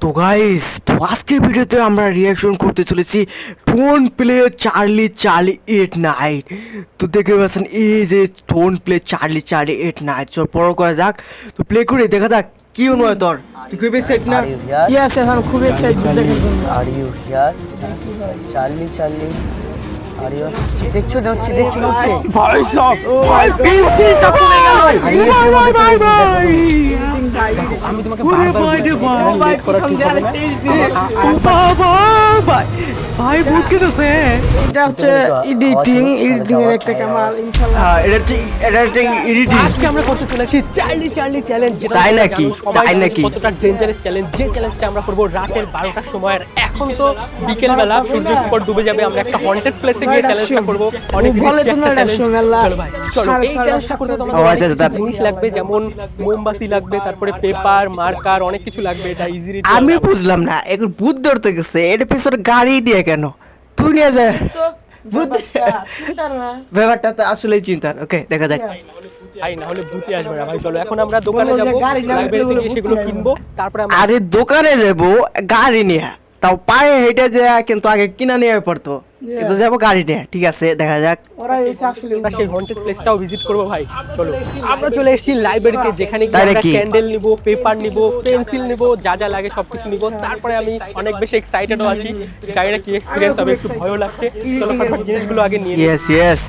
তো গাইস, তো আজকের ভিডিওতে আমরা রিয়াকশন করতে চলেছি tone play Charlie Charlie at night. তো দেখে পাচ্ছেন এই যে tone play Charlie Charlie at night. চল বড় করা যাক, তো প্লে করে দেখা যাক কি নয় তোর। তুই খুব এক্সাইটেড না? Yes, yes, I'm খুব excited দেখার জন্য। Are you here? Charlie, Charlie. Are you? দেখছো হচ্ছে। ভাই সব ভাই পেন্সিলটা পড়ে গেল। হারিয়েছে মধ্যে চলে এসেছে, আমি তোমাকে ওরে বারবার ভাই রে ভাই, ভাই করা ঠিক হবে না। বাবা ভাই ভাই ভূত কেটেছে। এটা হচ্ছে এডিটিং এর একটা কামাল ইনশাআল্লাহ। হ্যাঁ, এটা হচ্ছে এডিটিং। আজকে আমরা করতে চলেছি চার্লি চার্লি চ্যালেঞ্জ। তাই নাকি? তাই নাকি? কতটা ডেঞ্জারাস চ্যালেঞ্জ, যে চ্যালেঞ্জটা আমরা করব রাতের 12টার সময়। আর এখন তো বিকেল বেলা, সূর্য উপর ডুবে যাবে। আমরা একটা হন্টেড প্লেসে গিয়ে চ্যালেঞ্জটা করব। অনেক ভালো রিস্কি একটা চ্যালেঞ্জ। চলো ভাই, চলো। এই সারা চ্যালেঞ্জটা করতে তোমাদের আওয়াজ অনেক আছে কিছু জিনিস লাগবে, যেমন মোমবাতি লাগবে, তারপরে পেপার, মার্কার, অনেক কিছু লাগবে। এটা ইজিলি আমি বুঝলাম না, এখন ভূত ধরতে গেছে এর পিছনে গাড়ি দিয়ে কেন? তুই নিয়ে যা ভূত। চিন্তা না। ব্যাপারটা তো আসলেই চিন্তার। ওকে, দেখা যাক। ভাই, না হলে ভূতই আসবে না ভাই। চলো এখন আমরা দোকানে যাব, গাড়ি না লাইব্রেরিতে গিয়ে সেগুলো কিনবো, তারপরে আমরা আরে দোকানে যাবো গাড়ি নিয়ে, তাও পায়ে হেঁটে যায়, কিন্তু আগে কিনা নিয়ে পড়তো, কিন্তু যাবো গাড়ি নিয়ে। ঠিক আছে, দেখা যাক। ওরা এসে আসলে আমরা সেই হন্টেড প্লেসটাও ভিজিট করবো ভাই। চলো, আমরা চলে এসেছি লাইব্রেরিতে, যেখানে গিয়ে তাই আমরা নাকি? ক্যান্ডেল নিব, পেপার নিব, পেন্সিল নিব, যা যা লাগে সবকিছু নিব। তারপরে আমি অনেক বেশি এক্সাইটেডও আছি, জানি না কি এক্সপিরিয়েন্স হবে, একটু ভয়ও লাগছে। চলো ফটাফট জিনিসগুলো আগে নিয়ে নিই। Yes yes.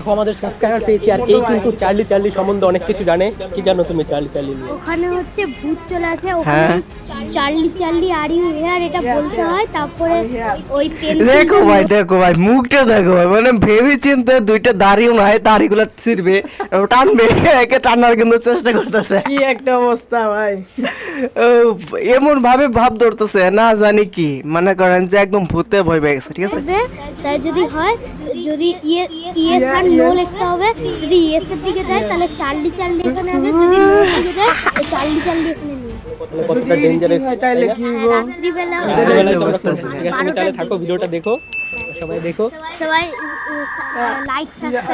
দেখো, আমাদের সাবস্ক্রাইবার পেয়েছি, আর এই কিন্তু চার্লি চার্লি সম্বন্ধে অনেক কিছু জানে। কি জানো তুমি চার্লি চার্লি নিয়ে? ওখানে হচ্ছে ভূত চলে আছে, হ্যাঁ। ওখানে Charlie Charlie are you here এটা বলতে হয়। তারপরে ওই দেখো ভাই, দেখো ভাই, মুখটা দেখো ভাই, মানে ভেবে চিন্তে দুইটা দাড়িও নাই, দাড়িগুলো ছিড়বে, টানবে, একে টানার কিন্তু চেষ্টা করতেছে। কি একটা অবস্থা ভাই। এমন ভাবে ভাব ধরতেছে না জানি কি, মনে করেন যে একদম ভূতে ভয় পেয়ে গেছে। ঠিক আছে, তাই যদি হয়, যদি ইয়েস আর নো লিখতে হবে। যদি ইয়েস এর দিকে যায় তাহলে চার্লি চার্লি এখানে হবে, যদি নো এর দিকে যায় তাহলে চার্লি চার্লি এখানে নেই। তাহলে কতটা ডেঞ্জারাস তাইলে কি হইব? রাত্রিবেলা রাত্রিবেলা তোমরা করবে। ঠিক আছে, তুমি তাহলে থাকো, ভিডিওটা দেখো, সবাই দেখো। সবাই লাইক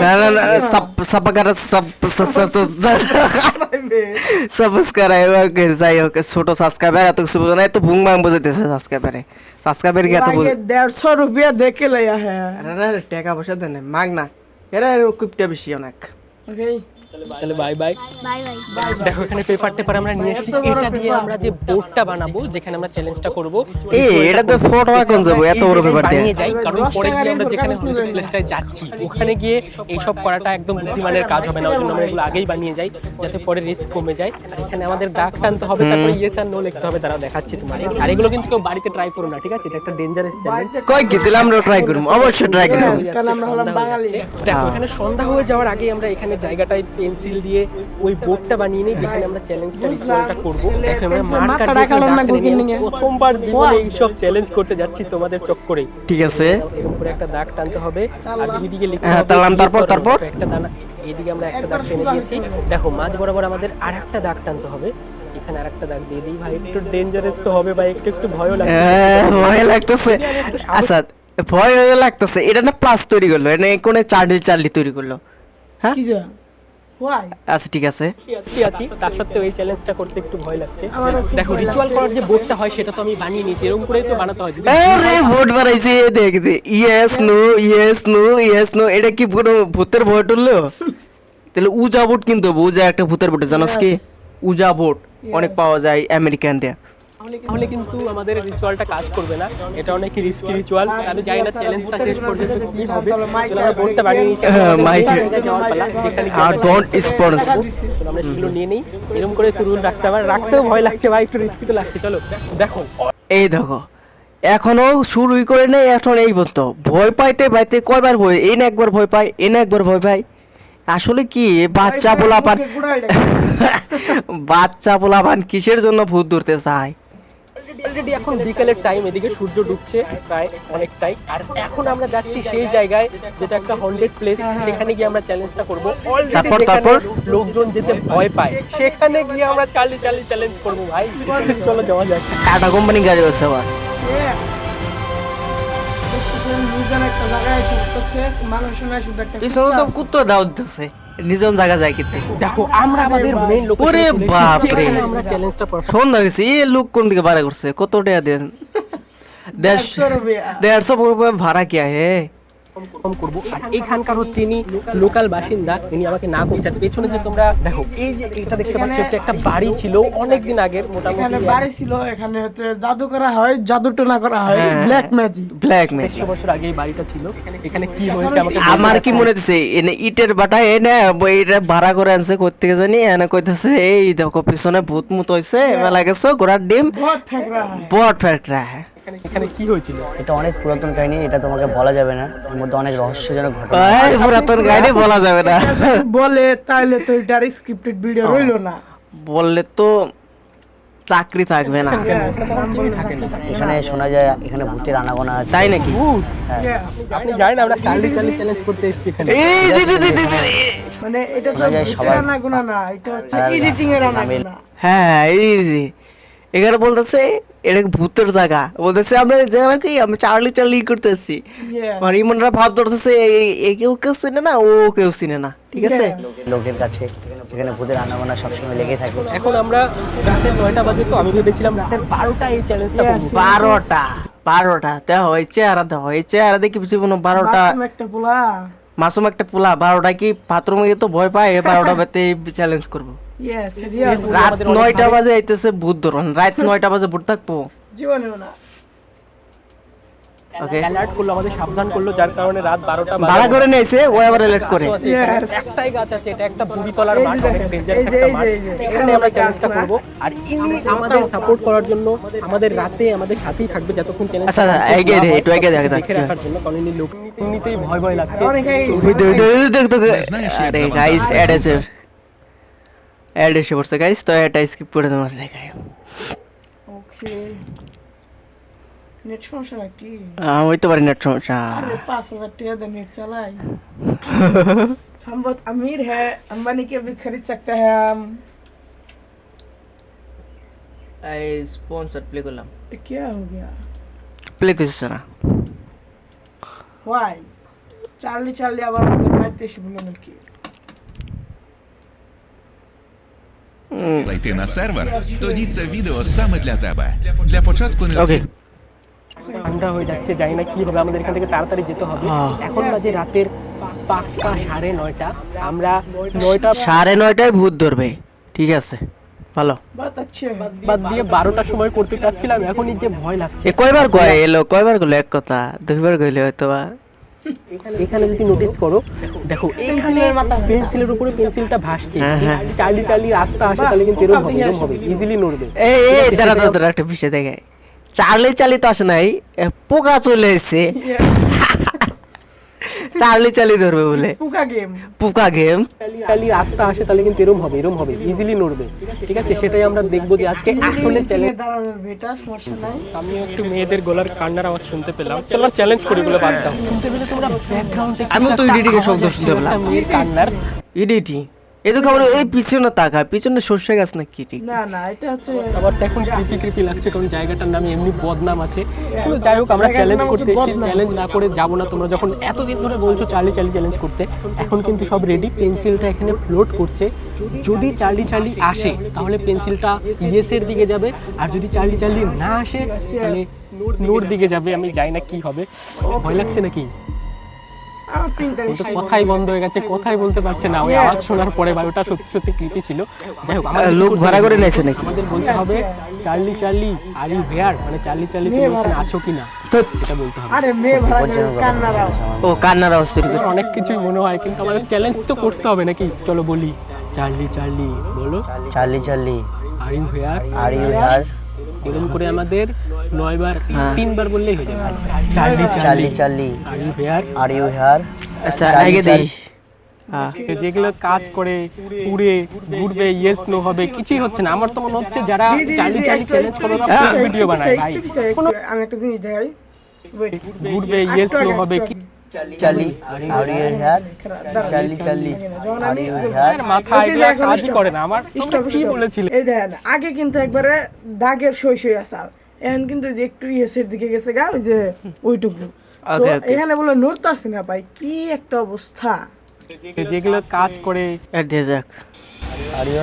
না না না, সাবস্ক্রাইব যাই হোক, ছোট সাবস্ক্রাইবার এত কিছু বোঝে না, এত ভুং ভাং বোঝাইতেছে সাবস্ক্রাইবার কি এত বোঝে? 150 রুপিয়া দেখে লইয়া হ্যাঁ। আরে টাকা পয়সা দেন মাগ না, এরা কুপটা বেশি অনেক। ওকে, তাহলে বাই বাই। Bye bye. দেখো, এখানে পেপার টেপার আমরা নিয়ে এসেছি। এটা দিয়ে আমরা যে বোর্ডটা বানাবো, যেখানে আমরা চ্যালেঞ্জটা করব, এটা তো ফটো এখন যাবো এত বড় পেপার দিয়ে। বানিয়ে যাই, কারণ পরে গিয়ে আমরা যেখানে প্লেসটায় যাচ্ছি, ওখানে গিয়ে এইসব করাটা একদম বুদ্ধিমানের কাজ হবে না। ওই জন্য আমরা এগুলো আগেই বানিয়ে যাই, যাতে পরে রিস্ক কমে যায়। আর এখানে আমাদের দাগ টানতে হবে, তারপরে ইয়েস আর নো লিখতে হবে। তারা দেখাচ্ছি তোমার। আর এগুলো কিন্তু কেউ বাড়িতে ট্রাই করো না, ঠিক আছে? এটা একটা ডেঞ্জারাস চ্যালেঞ্জ। কই কি দিলাম, আমরা ট্রাই করব, অবশ্যই ট্রাই করব। কারণ আমরা হলাম বাঙালি। দেখো, এখানে সন্ধ্যা হয়ে যাওয়ার আগে আমরা এখানে জায়গাটায় পেন্সিল দিয়ে ওই বোর্ডটা বানিয়ে নিই, যেখানে আমরা চ্যালেঞ্জটা রিচুয়ালটা করব। দেখো, আমরা মার্কার দিয়ে প্রথমবার জীবনে এইসব চ্যালেঞ্জ করতে যাচ্ছি তোমাদের চক্করে। ঠিক আছে, এরকম করে একটা দাগ টানতে হবে, আর এদিকে লিখতে হ্যাঁ, হবে টানলাম, yes or no। তারপর একটা দানা, এদিকে আমরা একটা দাগ টেনে দিয়েছি। দেখো, মাঝ বরাবর আমাদের আরেকটা দাগ টানতে হবে। এখানে আরেকটা দাগ দিয়ে দিই ভাই। একটু ডেঞ্জারাস তো হবে ভাই, একটু ভয়ও লাগছে। ভয় লাগতেছে। আচ্ছা, ভয় লাগতেছে। এটা না প্লাস তৈরি করলো, এটা কোন চার্লি চার্লি তৈরি করলো? হ্যাঁ, কি যা ওয়াই আচ্ছা ঠিক আছে। কি আছি, তার সত্ত্বেও এই চ্যালেঞ্জটা করতে একটু ভয় লাগছে। দেখো, রিচুয়াল করার যে বোর্ডটা হয় সেটা তো আমি বানিয়ে নিয়েছি, এরকম করেই তো বানাতে হয়। যদি আরে ভোট বানাইছে, দেখছি yes no yes no yes no. এটা কি পুরো ভূতের ভয় টুললো? তাহলে উজা ভোট কিনতে হবে। উজা একটা ভূতের ভোট, জানোস কি? উজা ভোট অনেক পাওয়া যায় আমেরিকান দিয়ে। তাহলে কিন্তু আমাদের রিচুয়ালটা কাজ করবে না। এটা অনেক রিস্কি রিচুয়াল। আমি জানি না চ্যালেঞ্জটা শেষ পর্যন্ত কি হবে। চলো, আমরা বোর্ডটা বানিয়ে নিয়েছি। যাওয়ার পালা, যেখানে আর ডোন্ট স্পন্স। চলো আমরা সেগুলো নিয়ে নিই। এরকম করে তো রুল রাখতে হবে, রাখতেও ভয় লাগছে ভাই, একটু রিস্কি তো লাগছে। চলো দেখো, এই দেখো, এখনো শুরুই করে নেই, এখন এই পর্যন্ত ভয় পাইতে পাইতে কয়বার ভয়, এই না একবার ভয় পাই, এই না একবার ভয় পাই। আসলে কি বাচ্চা পোলাপান কিসের জন্য ভূত ধরতে চায়? অলরেডি এখন বিকেলের টাইম, এদিকে সূর্য ডুবছে প্রায় অনেকটাই। আর এখন আমরা যাচ্ছি সেই জায়গায়, যেটা একটা হন্টেড প্লেস। সেখানে গিয়ে আমরা চ্যালেঞ্জটা করবো। তারপর লোকজন যেতে ভয় পায়, সেখানে গিয়ে আমরা চার্লি চার্লি চ্যালেঞ্জ করবো ভাই। চলো যাওয়া যাক। টাটা কোম্পানি গাড়ি আছে আবার। বুঝান একটা জায়গায় এসে মানুষ শোনা শুধু একটা পিছনে তো কুত্তা দাও দিতেছে। নিজাম জায়গা যায় কিতে দেখো আমরা আমাদের মেইন ওরে বাপ রে। আমরা চ্যালেঞ্জটা পারফর্ম সন্ধ্যা গেছে এই লোক কোন দিকে ভাড়া করছে কত টাকা দেন 150 ভাড়া কি হে করব। আর এখানকার হচ্ছে ইনি লোকাল বাসিন্দা, ইনি আমাকে না করছে। পেছনে যে তোমরা দেখো এই যে এটা দেখতে পাচ্ছ, এটা একটা বাড়ি ছিল অনেক দিন আগের, এখানে মোটামুটি বাড়ি ছিল, এখানে হচ্ছে জাদু করা হয়, জাদু টোনা করা হয়, ব্ল্যাক ম্যাজিক। ব্ল্যাক ম্যান 100 বছর আগে এই বাড়িটা ছিল। এখানে কি হয়েছে আমাকে আমার কি মনে হচ্ছে এনে ইটের বাটা এনে এটা ভাড়া করে আনছে কোত্থেকে জানি এনে কইতেছে এই দেখো পিছনে ভূত মুত হইছে মেলা গেছো ঘোড়ার ডিম বহুত ফেক রা হয়। বট ফ্যাক্টরা এখানে কি হয়েছিল? এটা অনেক পুরাতন কাহিনী, এটা তোমাকে বলা যাবে না, এর মধ্যে অনেক রহস্যজনক ঘটনা এই পুরাতন গাড়ি বলা যাবে না বলে তাইলে তো এটা স্ক্রিপ্টেড ভিডিও হইলো না। বললে তো চাকরি থাকবে না এখানে শোনা যায় এখানে ভূতের আনাগোনা আছে। তাই নাকি আপনি জানেন আমরা চার্লি চ্যালেঞ্জ করতে এসেছি এখানে। এই মানে এটা তো শোনা যায় সবাই আনাগোনা না, এটা হচ্ছে এডিটিং এর আনাগোনা। হ্যাঁ এই যে এখানে বলতেছে এটা ভূতের জায়গা, বলতেছে আমরা এই জায়গা কি আমরা চার্লি করতেছি Yeah. মানে ইমনরা ভাব ধরতেছে এ কেউ কেউ চিনে না ও কেউ চিনে না, ঠিক আছে লোকের কাছে এখানে ভূতের আনাগোনা সবসময় লেগে থাকে। এখন আমরা রাতের 9টা বাজে, তো আমি ভেবেছিলাম রাতের 12টা এই চ্যালেঞ্জটা করব। 12টা দেখো এই চেহারা দেখি পিছিয়ে 12টা মাসুম একটা পোলা। মাসুম একটা পোলা 12টা কি বাথরুমে গিয়ে তো ভয় পায় 12টা বাজে চ্যালেঞ্জ করবো। ইয়েস রিয়েল রাত 9টা বাজে আইতেছে ভূত ধরুন, রাত 9টা বাজে ভূত থাকবো। জীবনেও না। ওকে অ্যালার্ট করলো, আমাদের সাবধান করলো, যার কারণে রাত 12টা ভাড়া করে নিয়েছে ও আবার লেট করে। একটাই গাছ আছে, এটা একটা বুড়িতলার মাঠ, অনেক ডেঞ্জারাস এই যে, একটা এই মাঠ। যে, এই যে, এখানে আমরা চ্যালেঞ্জটা করব। আর ইনি আমাদের সাপোর্ট করার জন্য আমাদের রাতে আমাদের সাথেই থাকবে যতক্ষণ চ্যালেঞ্জ আচ্ছা, এগিয়ে দে, একটু এগিয়ে দে, দেখে রাখার জন্য, কারণ ইনি লোক এমনিতেই ভয় লাগছে। আরে গাইস অ্যাড এসে পড়ছে গাইস, তো এটা স্কিপ করে তোমার দেখাই। ওকে নেট সমস্যা নাকি? হইতে পারি নেট সমস্যা। 5,000 টাকা দিয়ে नेट चलाए। हम बहुत अमीर है, अंबानी के भी खरीद सकते हैं हम। এই স্পন্সর প্লে করলাম, ये क्या हो गया? প্লে দিচ্ছে না। Why? चार्ली আবার আমাদের মারতে এসে বললো নাকি? Зайти на сервер, тоді це відео саме для тебе. Для початку ওকে необхідно ঠান্ডা হয়ে যাচ্ছে, জানি না কি হবে, আমাদের এখান থেকে তাড়াতাড়ি যেতে হবে। এখন বাজে রাতের পাক্কা 9:30। আমরা 9টা 9:30টায় ভূত ধরবে, ঠিক আছে ভালো। बहुत अच्छे है। বাদ দিয়ে 12টার সময় করতে চাচ্ছিলাম, এখনই যে ভয় লাগছে। কয়বার কয় এলো, কয়বার গেলো এক কথা, দুইবার গেলে হয়তো বা। এখানে যদি নোটিস করো, দেখো এখানে পেন্সিলের উপরে পেন্সিলটা ভাসছে। চার্লি আত্মা আসে, তাহলে কিন্তু এরকম হবে, ইজিলি নড়বে। এই দাঁড়া একটা বিষয় দেখে, চার্লি তো আসে নাই, পোকা চলে এসছে। চার্লি ধরবে বলে পোকা গেম। চার্লি আত্মা আসে, তাহলে কিন্তু এরকম হবে, ইজিলি নড়বে, ঠিক আছে? সেটাই আমরা দেখবো যে আজকে আসলে চ্যালেঞ্জ। দাঁড়ানোর বেটা সমস্যা নাই। আমি একটু মেয়েদের গলার কান্নার আওয়াজ শুনতে পেলাম। চলো চ্যালেঞ্জ করি বলে বাদ দাও। শুনতে পেলে তোমরা ব্যাকগ্রাউন্ডে আমি তো এডিটিং এর শব্দ শুনতে পেলাম। মেয়ের কান্নার এডিটিং এই তো খবর, এই পিছনে তাকা, পিছনে সর্ষে গাছ না কি ঠিক। না এটা হচ্ছে আমার তো এখন ক্রিপি লাগছে, কারণ জায়গাটার নামে এমনি বদনাম আছে। কিন্তু যাই হোক, আমরা চ্যালেঞ্জ করতে এসেছি, চ্যালেঞ্জ না করে যাবো না। তোমরা যখন এতদিন ধরে বলছো চার্লি চ্যালেঞ্জ করতে, এখন কিন্তু সব রেডি। পেন্সিলটা এখানে ফ্লোট করছে। যদি চার্লি আসে তাহলে পেন্সিলটা ইয়েসের দিকে যাবে, আর যদি চার্লি না আসে তাহলে নোর দিকে যাবে। আমি জানি না কি হবে, ভয় লাগছে নাকি? আমার প্রিন্টার কিন্তু কথাই বন্ধ হয়ে গেছে, কথাই বলতে পারছে না। ওই আওয়াজ শোনার পরে ওটা সত্যি ক্রিপি ছিল। যাই হোক, আমাদের লোক ভাড়া করে নিয়েছে নাকি? আমাদের বলতে হবে চার্লি আর ইউ হেয়ার, মানে চার্লি তুমি এখানে আছো কিনা এটা বলতে হবে। আরে মেয়ে ভাড়া কান্নার আওয়াজ। ও কান্নার আওয়াজ তৈরি করে। অনেক কিছুই মনে হয়, কিন্তু আমাদের চ্যালেঞ্জ তো করতে হবে নাকি? চলো বলি, চার্লি বলো, Charlie are you here, are you here. এরকম করে আমাদের 9 বার 3 বার বললেই হয়ে যাবে। Charlie are you here. Are you here. আচ্ছা আগে দেই। যেগুলো কাজ করে পুড়ে ঘুরবে, ইয়েস নো হবে, কিছুই হচ্ছে না। আমার তো মনে হচ্ছে যারা চার্লি চ্যালেঞ্জ করে ভিডিও বানায় ভাই, আমি একটা জিনিস দেখাই, ঘুরবে, ইয়েস নো হবে, Charlie are you here. Charlie are you here. মাথা এগুলা কাজই করে না আমার। তোমরা কি বলেছিলে? এই দেখেন আগে কিন্তু একবারে দাগের সই আসাল, এখন কিন্তু যে একটু ইয়েসের দিকে গেছে গা, ওই যে ওইটুকু। তো এখানে বলে নড়তে আসে না ভাই, কি একটা অবস্থা। যেগুলো কাজ করে আর দিয়ে যাক। আর ইয়ে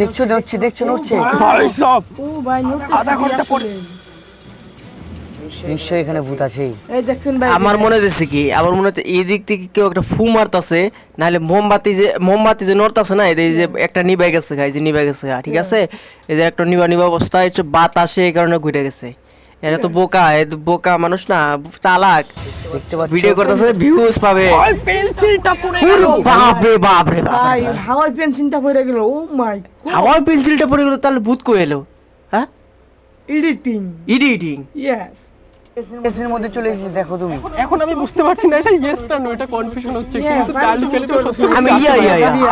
দেখছো দেখছো নড়ছে ভাই সব ও ভাই নড়তেছে, আধা ঘন্টা পরে। নিশ্চয়ই এখানে ভূত আছেই। এই দেখছেন ভাই, আমার মনে হচ্ছে কি, আমার মনে হচ্ছে এই দিক থেকে কেউ একটা ফু মারতাছে, নাহলে মোমবাতি যে নড়তাছে না, এই যে একটা নিভে গেছে, এই যে নিভে গেছে, ঠিক আছে, এই যে একটা নিভা অবস্থা হচ্ছে, বাতাসে এই কারণে ঘুরে গেছে। এরা তো বোকা, এ তো বোকা মানুষ না, চালাক, দেখতে পাচ্ছ ভিডিও করতেছে, ভিউজ পাবে। পেন্সিলটা পড়ে বাপ রে বাপ রে বাপ ভাই রে। হাওয়াই পেন্সিলটা পড়ে গেল। ও মাই আমার পেন্সিলটা পড়ে গেল, তাহলে ভূত কই এলো? হ্যাঁ, এডিটিং, এডিটিং। ইয়েস। এর মধ্যে চলে এসেছে, দেখো তুমি। এখন আমি বুঝতে পারছি না এটা ইয়েস না নো, এটা কনফিউশন হচ্ছে। Yeah, কিন্তু ভাই, চার্লি তুমি চার্লি তো বুঝতে সত্যি, পারছো। আমি ইয়া।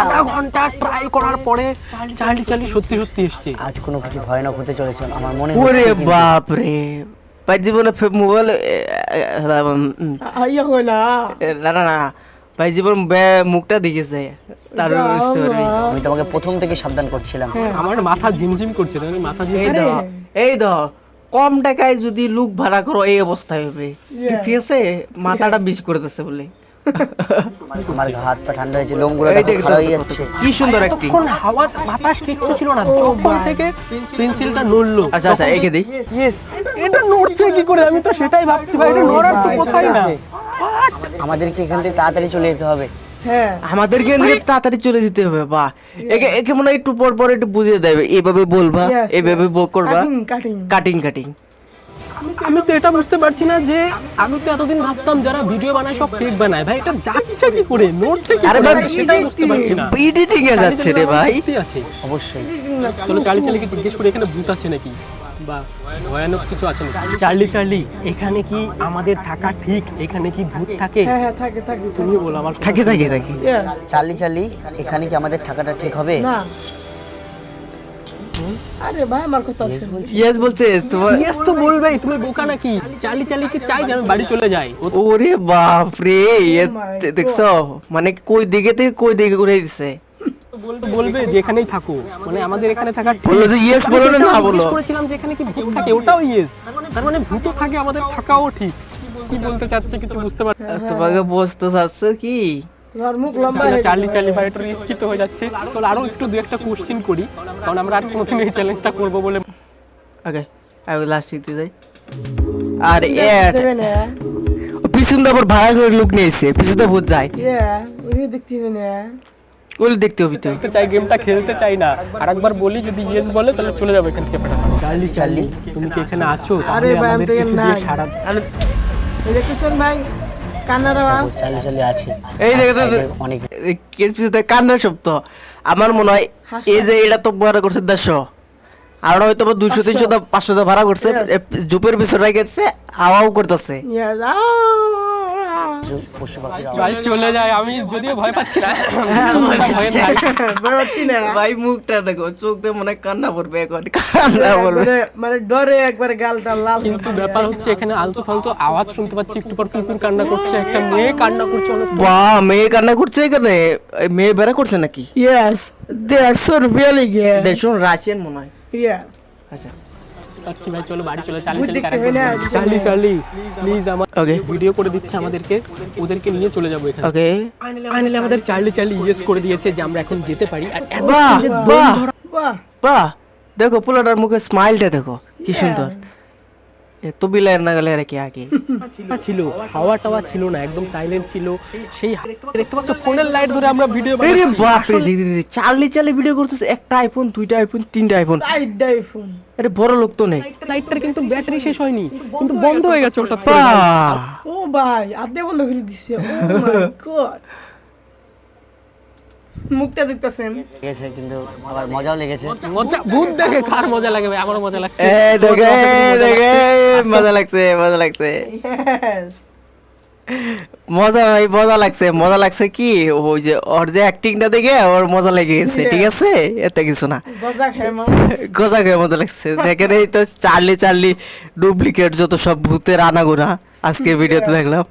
আধা ঘন্টা ট্রাই করার পরে চার্লি সত্যি এসছে। আজ কোনো কিছু ভয়ানক হতে চলেছে আমার মনে ওরে হচ্ছে কিন্তু। বাপ রে ভাই, জীবনে মোবাইল আইয়া কইলা না ভাই, জীবন মুখটা দেখেছে, তার বুঝতে পারবি। আমি তোমাকে প্রথম থেকে সাবধান করছিলাম। আমার মাথা ঝিমঝিম করছে, তাহলে মাথা এই ঝিমঝিম। ধর, এই ধর, কম টাকায় যদি লুক ভাড়া করো এই অবস্থায় হবে, ঠিক আছে, মাথাটা বিষ করতেছে বলে। আমার হাত পা ঠান্ডা হয়েছে, লোমগুলো এই দেখো দেখ, খাড়া হয়ে যাচ্ছে। কি সুন্দর অ্যাক্টিং। তখন হাওয়া বাতাস কিচ্ছু ছিল না, যখন থেকে পেন্সিলটা নড়লো। আচ্ছা এঁকে দিই। ইয়েস, এটা নড়ছে কি করে, আমি তো সেটাই ভাবছি ভাই, এটা নড়ার তো কোথায় না। আমাদেরকে এখান থেকে তাড়াতাড়ি চলে যেতে হবে। হ্যাঁ আমাদেরকে এদিকে তাড়াতাড়ি চলে যেতে হবে। বাহ, একে মনে হয় একটু পর একটু বুঝিয়ে দেবে, এইভাবে বলবা, Yes, এইভাবে করবা, কাটিং কাটিং। আমি তো এটা বুঝতে পারছি না যে আমি তো এতদিন ভাবতাম যারা ভিডিও বানায় সব ফেক বানায়, ভাই এটা যাচ্ছে কি করে, নড়ছে কি আরে করে, ভাই, আমি সেটাই বুঝতে পারছি না। এডিটিং এ যাচ্ছে রে ভাই। সত্যি আছে। অবশ্যই চলো চার্লিকে জিজ্ঞেস করি এখানে ভূত আছে নাকি বা ভয়ানক কিছু আছে নাকি। চার্লি এখানে কি আমাদের থাকা ঠিক, এখানে কি ভূত থাকে? হ্যাঁ থাকে তুমি বলো আমার থাকে। চার্লি এখানে কি আমাদের থাকাটা ঠিক হবে? না। আরে ভাই আমার কথা হচ্ছে ইয়েস বলছে তোমার। ইয়েস তো বলবেই, তুমি বোকা নাকি? চার্লি কি চাই যে আমি বাড়ি চলে যাই? ও তো ওরে বাপ রে, my দেখছো, মানে কই দিকে থেকে কই দিকে ঘুরে দিছে। বলবে যে এখানেই থাকো, মানে আমাদের এখানে থাকা ঠিক। বললো যে yes, আমি বলো না, এটাও না জিজ্ঞেস বলো। করেছিলাম যে এখানে কি ভূত থাকে, ওটাও ইয়েস। তার মানে ভূতও থাকে, আমাদের থাকাও ঠিক। কি বলতে চাচ্ছে কিছু বুঝতে পারছি না। তোমাকে বুঝতে চাচ্ছে কি? তোমার মুখ লম্বা হয়ে গেছে। চার্লি ভাই একটু রিস্কি তো হয়ে যাচ্ছে। চলো আরো একটু দু একটা কোশ্চেন করি, কারণ আমরা আর কোনোদিন এই চ্যালেঞ্জটা করবো বলে। ওকে, আই উইল লাস্ট দিতে যাই। আর দেবে না। পিছন দিয়ে আবার ভাড়া করে লোক নিয়েছে, পিছন দিয়ে ভূত যায়, ওই দেখতে হবে না। ওগুলো দেখতে হবে তো। খেলতে চাই, গেমটা খেলতে চাই না। আর একবার বলি যদি ইয়েস বলে তাহলে চলে যাবো এখান থেকে ফটাফট। চার্লি তুমি কি এখানে আছো? আরে তাহলে ভাই, আমি আমাদের তো কিছু এখানে দিয়ে নাই। সারা। এই দেখতেছেন ভাই কান্নার আওয়াজ। চার্লি আছে। এই দেখো তো, অনেক পিছনে কান্নার শব্দ। আমার মনে হয় এই যে এটা তো ভাড়া করছে 150, আর হয়তো 200-300 500 ভাড়া করছে, জুপের পিছনে গেছে, হাওয়াও করতেছে। Yes, পশু পাখি ভাই চলে যায়, আমি যদিও ভয় পাচ্ছি না। ভয় পাচ্ছি না। ভাই মুখটা দেখো, চোখ দিয়ে মনে হয় কান্না পড়বে, এখন কান্না পড়বে। মানে ডরে একবার গালটা লাল। কিন্তু ব্যাপার হচ্ছে এখানে আলতু ফালতু আওয়াজ শুনতে পাচ্ছি, একটু পর কুকুর কান্না করছে, একটা মেয়ে কান্না করছে অনেক। বাহ, মেয়ে কান্না করছে এখানে, এই মেয়ে বেড়া করছে নাকি? Yes, they are so really good. দেখুন রাশিয়ান মনে হয়। Yeah. আচ্ছা আচ্ছা ভাই চলো বাড়ি চলে। ভূত দেখতে হবে না। চার্লি প্লিজ আমার ওকে ভিডিও করে দিচ্ছে আমাদেরকে, ওদেরকে নিয়ে চলে যাবো এখানে। ওকে। ফাইনালি আমাদের চার্লি ইয়েস করে দিয়েছে যে আমরা এখন যেতে পারি। আর এত বাহ যে বাহ বাহ, বাহ, দেখো পোলাটার মুখে স্মাইলটা দেখো কি সুন্দর। এত বিলায় না গেলে কি আগে ছিল, হাওয়া টাওয়া ছিল না, একদম সাইলেন্ট ছিল। সেই দেখতে পাচ্ছ ফোনের লাইট ধরে আমরা ভিডিও আরে বানাচ্ছি। বাপ রে, চার্লি ভিডিও করতেছে, একটা আইফোন, দুইটা আইফোন, তিনটা আইফোন। side iPhone. আরে বড় লোক তো নেই। লাইটটার কিন্তু ব্যাটারি শেষ হয়নি, কিন্তু বন্ধ হয়ে গেছে হঠাৎ করে। বাহ, ও ভাই, আদে বন্ধ করে দিছে। Oh my god. মুখটা দেখতেছেন। লেগেছে, কিন্তু আবার মজাও লেগেছে। মজা ভূত দেখে কার মজা লাগে ভাই, আমারও মজা লাগছে। এই দেখে মজা লাগছে, মজা লাগছে, Yes. মজা লাগছে কি, ওই যে ওর যে অ্যাক্টিংটা দেখে ওর মজা লেগে গেছে, ঠিক আছে, এত কিছু না। গজা খেমা। গজা খেয়ে মজা লাগছে। দেখেন এই তো চার্লি ডুপ্লিকেট যত সব ভূতের আনাগোনা আজকের ভিডিওতে দেখলাম।